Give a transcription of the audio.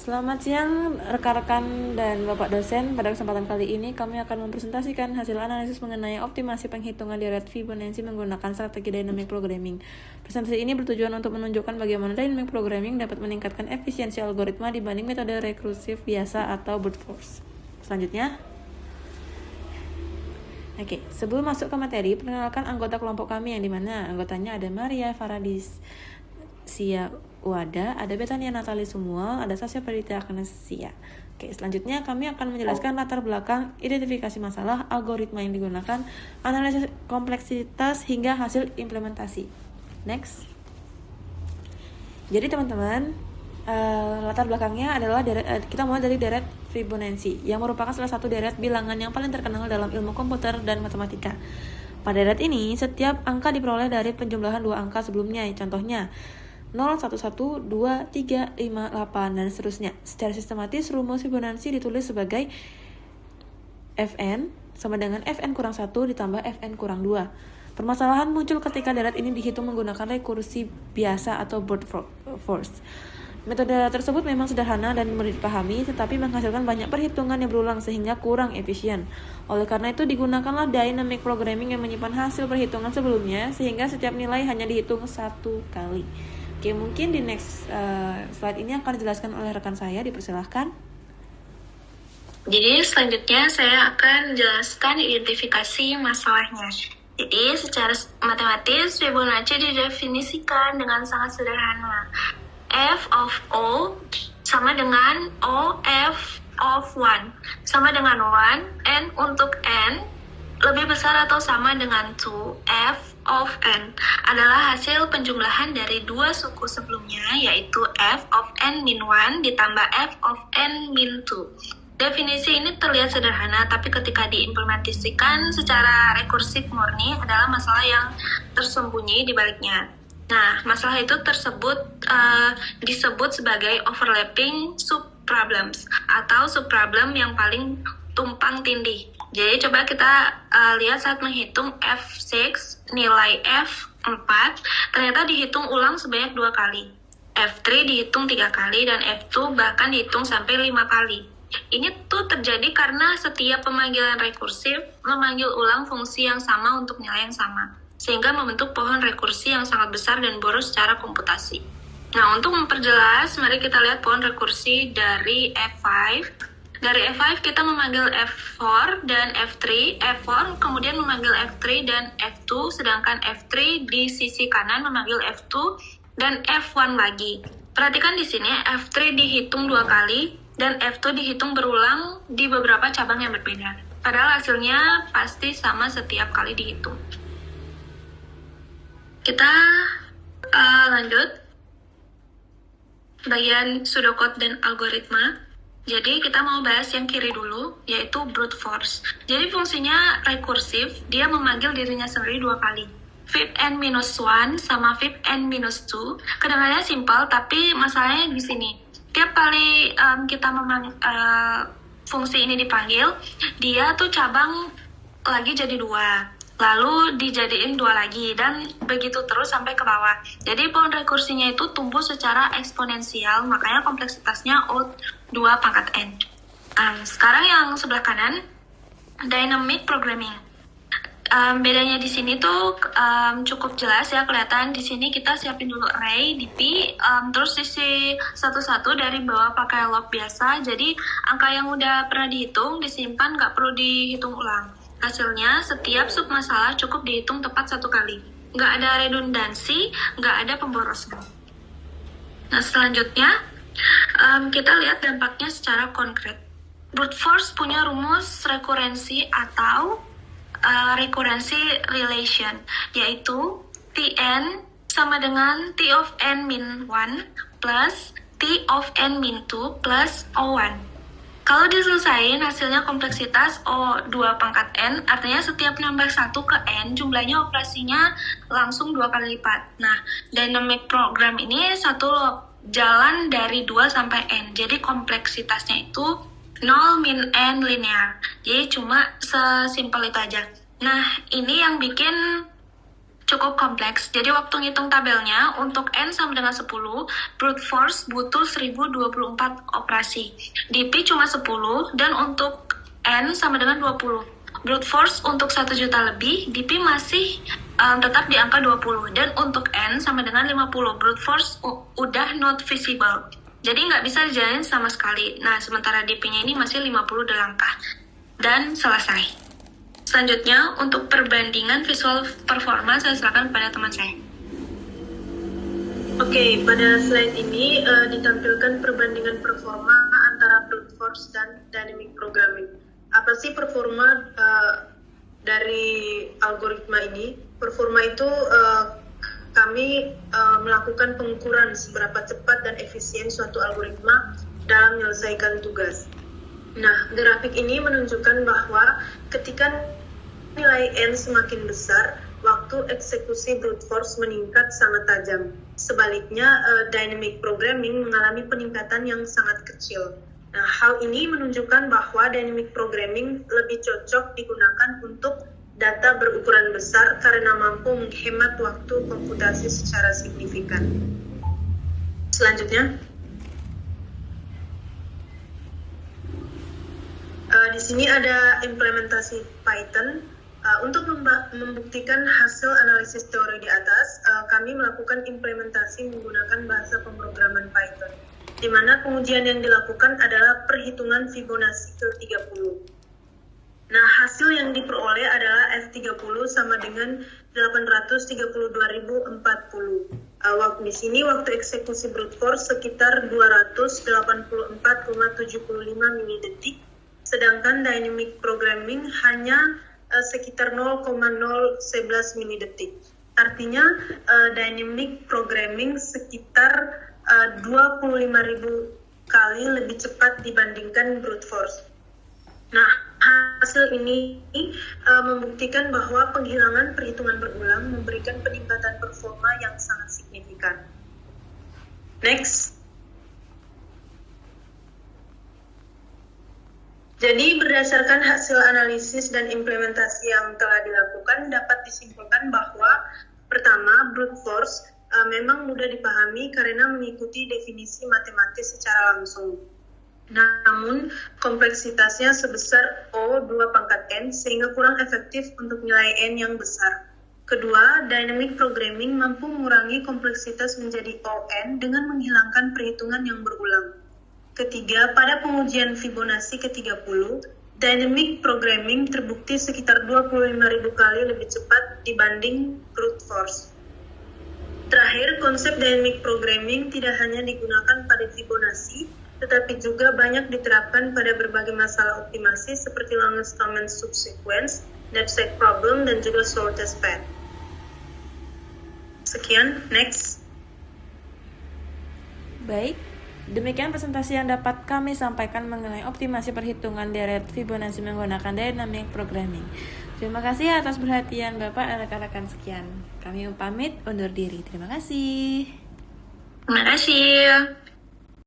Selamat siang rekan-rekan dan Bapak dosen. Pada kesempatan kali ini kami akan mempresentasikan hasil analisis mengenai optimasi penghitungan deret Fibonacci menggunakan strategi dynamic programming. Presentasi ini bertujuan untuk menunjukkan bagaimana dynamic programming dapat meningkatkan efisiensi algoritma dibanding metode rekursif biasa atau brute force. Selanjutnya, sebelum masuk ke materi, perkenalkan anggota kelompok kami yang dimana anggotanya ada Maria Faradis Sia Wada, ada Betania Natali Sumual, ada Sasha Pradita Aknesia. Selanjutnya kami akan menjelaskan latar belakang, identifikasi masalah, algoritma yang digunakan, analisis kompleksitas hingga hasil implementasi. Next. Jadi teman-teman, latar belakangnya adalah kita mulai dari deret Fibonacci yang merupakan salah satu deret bilangan yang paling terkenal dalam ilmu komputer dan matematika. Pada deret ini, setiap angka diperoleh dari penjumlahan dua angka sebelumnya, contohnya 0, 1, 1, 2, 3, 5, 8, dan seterusnya. Secara sistematis, rumus Fibonacci ditulis sebagai Fn sama dengan Fn kurang 1 ditambah Fn kurang 2. Permasalahan muncul ketika deret ini dihitung menggunakan rekursi biasa atau brute force. Metode tersebut memang sederhana dan mudah dipahami, tetapi menghasilkan banyak perhitungan yang berulang sehingga kurang efisien. Oleh karena itu, digunakanlah dynamic programming yang menyimpan hasil perhitungan sebelumnya, sehingga setiap nilai hanya dihitung satu kali. Mungkin di next slide ini akan dijelaskan oleh rekan saya, dipersilahkan. Jadi selanjutnya saya akan menjelaskan identifikasi masalahnya. Jadi secara matematis Fibonacci didefinisikan dengan sangat sederhana. F of O sama dengan O F of 1 sama dengan 1, N untuk N lebih besar atau sama dengan 2, F of N adalah hasil penjumlahan dari dua suku sebelumnya, yaitu F of N min 1 ditambah F of N min 2. Definisi ini terlihat sederhana, tapi ketika diimplementasikan secara rekursif murni adalah masalah yang tersembunyi di baliknya. Nah, masalah itu disebut sebagai overlapping subproblems atau subproblem yang paling tumpang tindih. Jadi coba kita lihat saat menghitung F6, nilai F4 ternyata dihitung ulang sebanyak 2 kali. F3 dihitung 3 kali dan F2 bahkan dihitung sampai 5 kali. Ini tuh terjadi karena setiap pemanggilan rekursif memanggil ulang fungsi yang sama untuk nilai yang sama, sehingga membentuk pohon rekursi yang sangat besar dan boros secara komputasi. Nah, untuk memperjelas, mari kita lihat pohon rekursi dari F5. Dari F5 kita memanggil F4 dan F3, F4 kemudian memanggil F3 dan F2, sedangkan F3 di sisi kanan memanggil F2 dan F1 lagi. Perhatikan di sini F3 dihitung 2 kali dan F2 dihitung berulang di beberapa cabang yang berbeda. Padahal hasilnya pasti sama setiap kali dihitung. Kita lanjut bagian pseudocode dan algoritma. Jadi kita mau bahas yang kiri dulu, yaitu brute force. Jadi fungsinya rekursif, dia memanggil dirinya sendiri 2 kali. Fib_n-1 sama Fib_n-2. Kedengarannya simpel, tapi masalahnya di sini. Tiap kali kita fungsi ini dipanggil, dia tuh cabang lagi jadi 2. Lalu dijadiin 2 lagi, dan begitu terus sampai ke bawah. Jadi pohon rekursinya itu tumbuh secara eksponensial, makanya kompleksitasnya O2 pangkat N. Sekarang yang sebelah kanan, dynamic programming. Bedanya di sini tuh cukup jelas ya, kelihatan di sini kita siapin dulu array di P, terus isi satu-satu dari bawah pakai log biasa. Jadi angka yang udah pernah dihitung disimpan, nggak perlu dihitung ulang. Hasilnya, setiap submasalah cukup dihitung tepat 1 kali. Nggak ada redundansi, nggak ada pemborosan. Nah, selanjutnya, kita lihat dampaknya secara konkret. Brute force punya rumus rekurensi atau recurrency relation, yaitu Tn sama dengan T of n min 1 plus T of n min 2 plus O1. Kalau diselesain, hasilnya kompleksitas O2 pangkat N, artinya setiap nambah 1 ke N, jumlahnya operasinya langsung 2 kali lipat. Nah, dynamic program ini satu jalan dari 2 sampai N, jadi kompleksitasnya itu 0 min N linear. Jadi cuma sesimpel itu aja. Nah, ini yang bikin cukup kompleks. Jadi waktu ngitung tabelnya, untuk N sama dengan 10, brute force butuh 1024 operasi. DP cuma 10, dan untuk N sama dengan 20. Brute force untuk 1 juta lebih, DP masih tetap di angka 20. Dan untuk N sama dengan 50, brute force udah not visible. Jadi nggak bisa dijalanin sama sekali. Nah, sementara DP-nya ini masih 50 langkah. Dan selesai. Selanjutnya, untuk perbandingan visual performa, saya silakan kepada teman saya. Oke, pada slide ini ditampilkan perbandingan performa antara brute force dan dynamic programming. Apa sih performa dari algoritma ini? Performa itu kami melakukan pengukuran seberapa cepat dan efisien suatu algoritma dalam menyelesaikan tugas. Nah, grafik ini menunjukkan bahwa ketika nilai N semakin besar, waktu eksekusi brute force meningkat sangat tajam. Sebaliknya, dynamic programming mengalami peningkatan yang sangat kecil. Nah, hal ini menunjukkan bahwa dynamic programming lebih cocok digunakan untuk data berukuran besar karena mampu menghemat waktu komputasi secara signifikan. Selanjutnya, di sini ada implementasi Python. Untuk membuktikan hasil analisis teori di atas, kami melakukan implementasi menggunakan bahasa pemrograman Python, di mana pengujian yang dilakukan adalah perhitungan Fibonacci ke-30. Nah, hasil yang diperoleh adalah F30 sama dengan 832.040. Di sini waktu eksekusi brute force sekitar 284,75 milidetik, sedangkan dynamic programming hanya sekitar 0,011 milidetik. Artinya dynamic programming sekitar 25.000 kali lebih cepat dibandingkan brute force. Nah, hasil ini membuktikan bahwa penghilangan perhitungan berulang memberikan peningkatan performa yang sangat signifikan. Next. Jadi berdasarkan hasil analisis dan implementasi yang telah dilakukan, dapat disimpulkan bahwa pertama, brute force memang mudah dipahami karena mengikuti definisi matematis secara langsung. Namun, kompleksitasnya sebesar O2⁻N sehingga kurang efektif untuk nilai N yang besar. Kedua, dynamic programming mampu mengurangi kompleksitas menjadi ON dengan menghilangkan perhitungan yang berulang. Ketiga, pada pengujian Fibonacci ke-30, dynamic programming terbukti sekitar 25.000 kali lebih cepat dibanding brute force. Terakhir, konsep dynamic programming tidak hanya digunakan pada Fibonacci, tetapi juga banyak diterapkan pada berbagai masalah optimasi seperti longest common subsequence, knapsack problem, dan juga shortest path. Sekian, next. Baik, demikian presentasi yang dapat kami sampaikan mengenai optimasi perhitungan deret Fibonacci menggunakan dynamic programming. Terima kasih atas perhatian Bapak dan rekan-rekan sekian. Kami pamit undur diri. Terima kasih. Terima kasih.